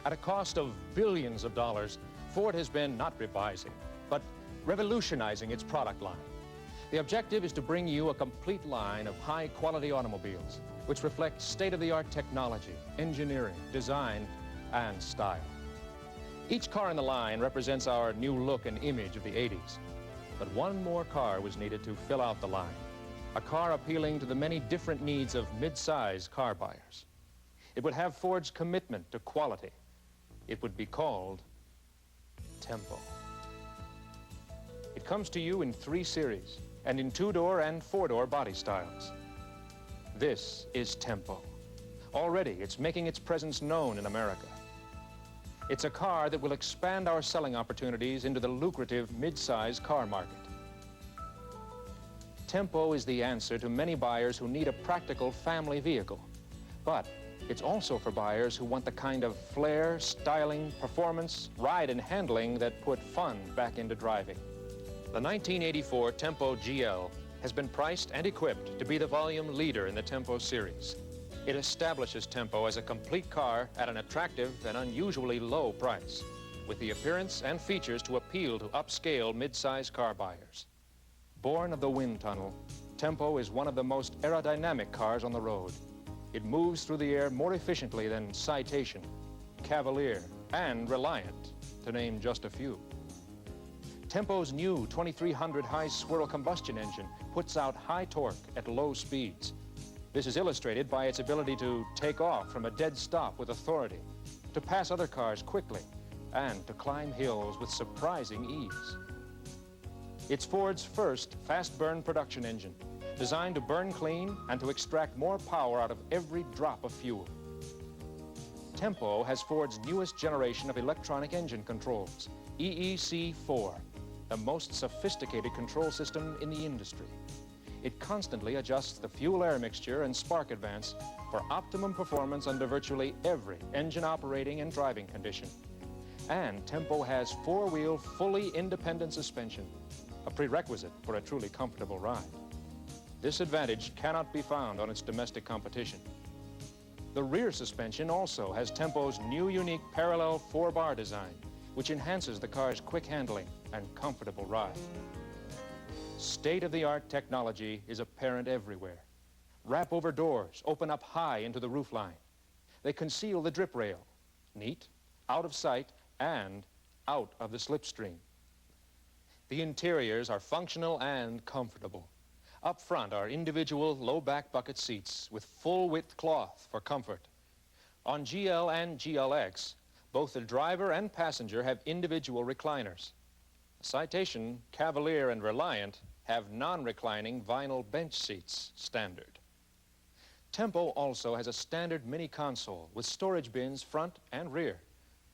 At a cost of billions of dollars, Ford has been not revising, but revolutionizing its product line. The objective is to bring you a complete line of high-quality automobiles, which reflect state-of-the-art technology, engineering, design, and style. Each car in the line represents our new look and image of the 80s. But one more car was needed to fill out the line, a car appealing to the many different needs of mid-size car buyers. It would have Ford's commitment to quality. It would be called Tempo. It comes to you in 3 series and in 2-door and 4-door body styles. This is Tempo. Already, it's making its presence known in America. It's a car that will expand our selling opportunities into the lucrative mid-size car market. Tempo is the answer to many buyers who need a practical family vehicle, but it's also for buyers who want the kind of flair, styling, performance, ride, and handling that put fun back into driving. The 1984 Tempo GL has been priced and equipped to be the volume leader in the Tempo series. It establishes Tempo as a complete car at an attractive and unusually low price, with the appearance and features to appeal to upscale mid-size car buyers. Born of the wind tunnel, Tempo is one of the most aerodynamic cars on the road. It moves through the air more efficiently than Citation, Cavalier, and Reliant, to name just a few. Tempo's new 2300 high-swirl combustion engine puts out high torque at low speeds. This is illustrated by its ability to take off from a dead stop with authority, to pass other cars quickly, and to climb hills with surprising ease. It's Ford's first fast-burn production engine, designed to burn clean and to extract more power out of every drop of fuel. Tempo has Ford's newest generation of electronic engine controls, EEC4, the most sophisticated control system in the industry. It constantly adjusts the fuel-air mixture and spark advance for optimum performance under virtually every engine operating and driving condition. And Tempo has 4-wheel, fully independent suspension, a prerequisite for a truly comfortable ride. This advantage cannot be found on its domestic competition. The rear suspension also has Tempo's new unique parallel 4-bar design, which enhances the car's quick handling and comfortable ride. State-of-the-art technology is apparent everywhere. Wrap-over doors open up high into the roofline. They conceal the drip rail, neat, out of sight, and out of the slipstream. The interiors are functional and comfortable. Up front are individual low-back bucket seats with full-width cloth for comfort. On GL and GLX, both the driver and passenger have individual recliners. Citation, Cavalier, and Reliant have non-reclining vinyl bench seats standard. Tempo also has a standard mini console with storage bins front and rear.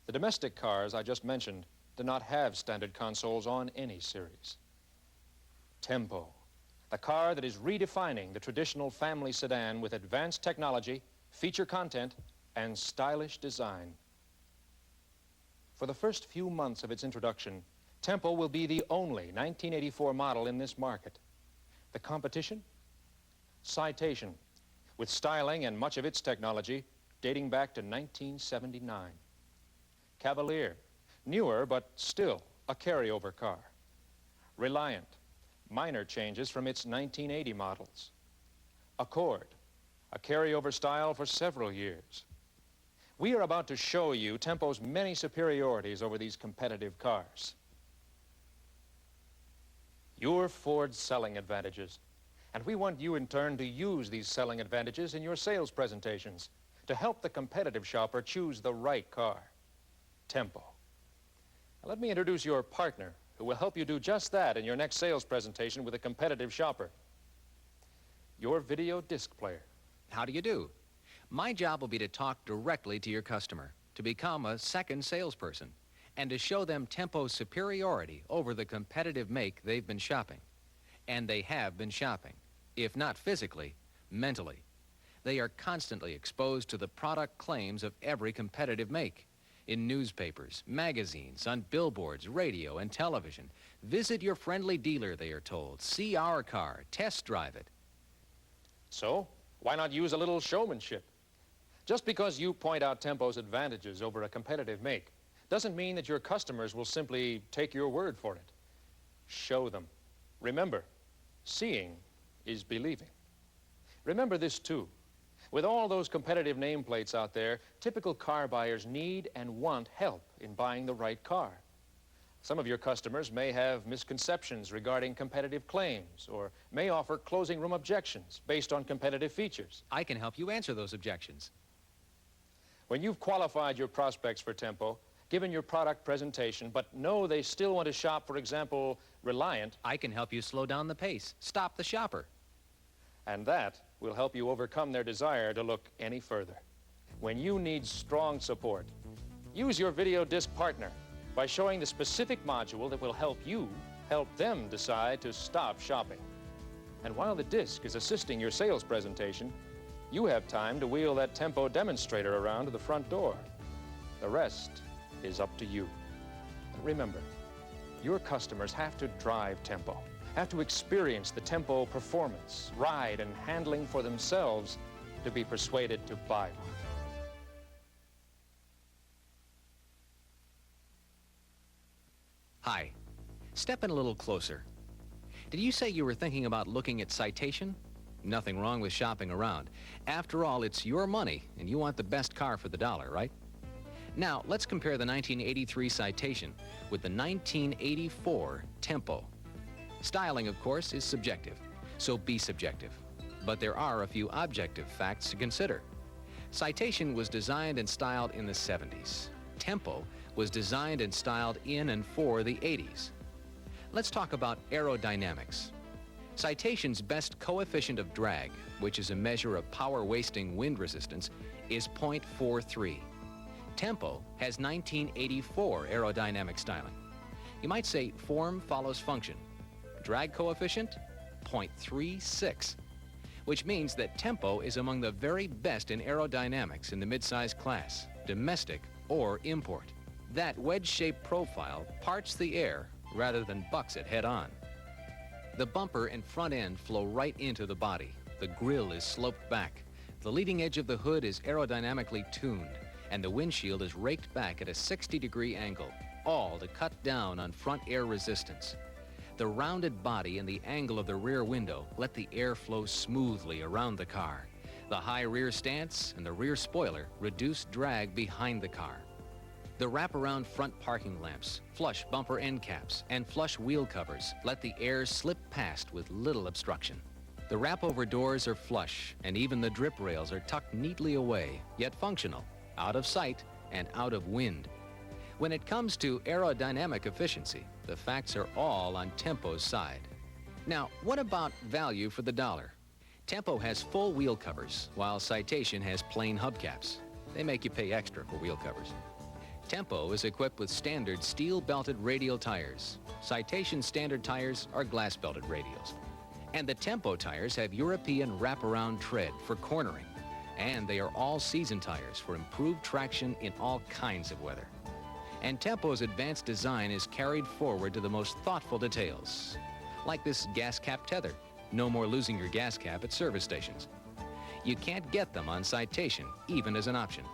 The domestic cars I just mentioned do not have standard consoles on any series. Tempo, the car that is redefining the traditional family sedan with advanced technology, feature content, and stylish design. For the first few months of its introduction, Tempo will be the only 1984 model in this market. The competition? Citation, with styling and much of its technology dating back to 1979. Cavalier, newer but still a carryover car. Reliant, minor changes from its 1980 models. Accord, a carryover style for several years. We are about to show you Tempo's many superiorities over these competitive cars. You're Ford's selling advantages, and we want you in turn to use these selling advantages in your sales presentations to help the competitive shopper choose the right car. Tempo. Now, let me introduce your partner, who will help you do just that in your next sales presentation with a competitive shopper. Your video disc player. How do you do? My job will be to talk directly to your customer, to become a second salesperson, and to show them Tempo's superiority over the competitive make they've been shopping. And they have been shopping, if not physically, mentally. They are constantly exposed to the product claims of every competitive make. In newspapers, magazines, on billboards, radio, and television. Visit your friendly dealer, they are told. See our car. Test drive it. So, why not use a little showmanship? Just because you point out Tempo's advantages over a competitive make doesn't mean that your customers will simply take your word for it. Show them. Remember, seeing is believing. Remember this too. With all those competitive nameplates out there, typical car buyers need and want help in buying the right car. Some of your customers may have misconceptions regarding competitive claims or may offer closing room objections based on competitive features. I can help you answer those objections. When you've qualified your prospects for Tempo, given your product presentation, but know they still want to shop, for example, Reliant, I can help you slow down the pace, stop the shopper. and that will help you overcome their desire to look any further. When you need strong support, use your video disc partner by showing the specific module that will help you help them decide to stop shopping. And while the disc is assisting your sales presentation, you have time to wheel that Tempo demonstrator around to the front door. The rest is up to you. Remember, your customers have to drive Tempo, have to experience the Tempo performance, ride, and handling for themselves to be persuaded to buy one. Hi. Step in a little closer. Did you say you were thinking about looking at Citation? Nothing wrong with shopping around. After all, it's your money, and you want the best car for the dollar, right? Now, let's compare the 1983 Citation with the 1984 Tempo. Styling, of course, is subjective, so be subjective. But there are a few objective facts to consider. Citation was designed and styled in the 70s. Tempo was designed and styled in and for the 80s. Let's talk about aerodynamics. Citation's best coefficient of drag, which is a measure of power-wasting wind resistance, is 0.43. Tempo has 1984 aerodynamic styling. You might say form follows function. Drag coefficient, 0.36, which means that Tempo is among the very best in aerodynamics in the midsize class, domestic or import. That wedge-shaped profile parts the air rather than bucks it head-on. The bumper and front end flow right into the body. The grille is sloped back. The leading edge of the hood is aerodynamically tuned, and the windshield is raked back at a 60-degree angle, all to cut down on front air resistance. The rounded body and the angle of the rear window let the air flow smoothly around the car. The high rear stance and the rear spoiler reduce drag behind the car. The wraparound front parking lamps, flush bumper end caps, and flush wheel covers let the air slip past with little obstruction. The wrap-over doors are flush, and even the drip rails are tucked neatly away, yet functional, out of sight and out of wind. When it comes to aerodynamic efficiency, the facts are all on Tempo's side. Now, what about value for the dollar? Tempo has full wheel covers, while Citation has plain hubcaps. They make you pay extra for wheel covers. Tempo is equipped with standard steel-belted radial tires. Citation standard tires are glass-belted radials. And the Tempo tires have European wraparound tread for cornering. And they are all-season tires for improved traction in all kinds of weather. And Tempo's advanced design is carried forward to the most thoughtful details, like this gas cap tether. No more losing your gas cap at service stations. You can't get them on Citation, even as an option.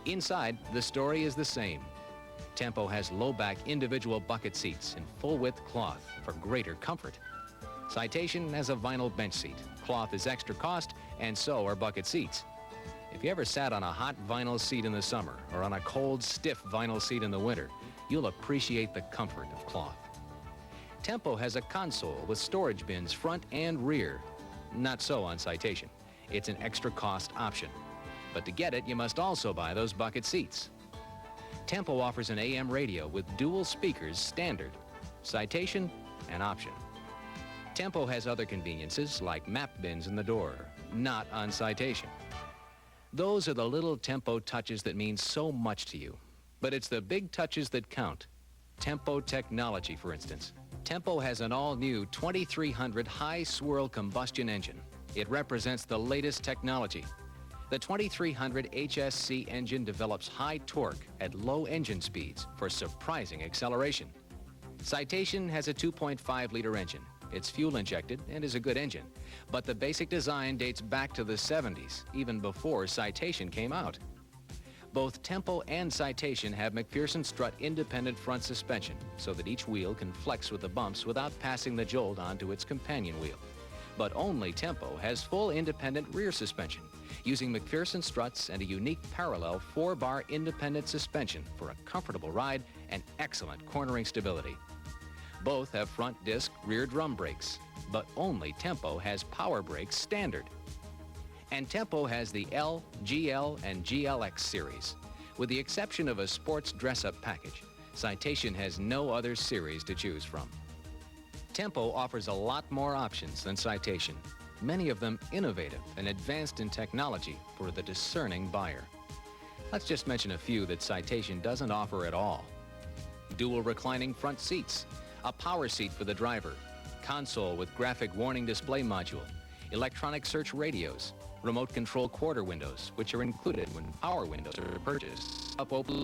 Inside, the story is the same. Tempo has low-back individual bucket seats in full-width cloth for greater comfort. Citation has a vinyl bench seat. Cloth is extra cost, and so are bucket seats. If you ever sat on a hot vinyl seat in the summer or on a cold, stiff vinyl seat in the winter, you'll appreciate the comfort of cloth. Tempo has a console with storage bins front and rear. Not so on Citation. It's an extra cost option. But to get it, you must also buy those bucket seats. Tempo offers an AM radio with dual speakers standard. Citation, an option. Tempo has other conveniences like map bins in the door, not on Citation. Those are the little Tempo touches that mean so much to you. But it's the big touches that count. Tempo technology, for instance. Tempo has an all-new 2300 high-swirl combustion engine. It represents the latest technology. The 2300 HSC engine develops high torque at low engine speeds for surprising acceleration. Citation has a 2.5-liter engine. It's fuel injected and is a good engine. But the basic design dates back to the 70s, even before Citation came out. Both Tempo and Citation have McPherson strut independent front suspension so that each wheel can flex with the bumps without passing the jolt onto its companion wheel. But only Tempo has full independent rear suspension, using McPherson struts and a unique parallel 4-bar independent suspension for a comfortable ride and excellent cornering stability. Both have front disc rear drum brakes, but only Tempo has power brakes standard. And Tempo has the L, GL, and GLX series. With the exception of a sports dress-up package, Citation has no other series to choose from. Tempo offers a lot more options than Citation, many of them innovative and advanced in technology for the discerning buyer. Let's just mention a few that Citation doesn't offer at all. Dual reclining front seats, a power seat for the driver, console with graphic warning display module, electronic search radios, remote control quarter windows, which are included when power windows are purchased. Up open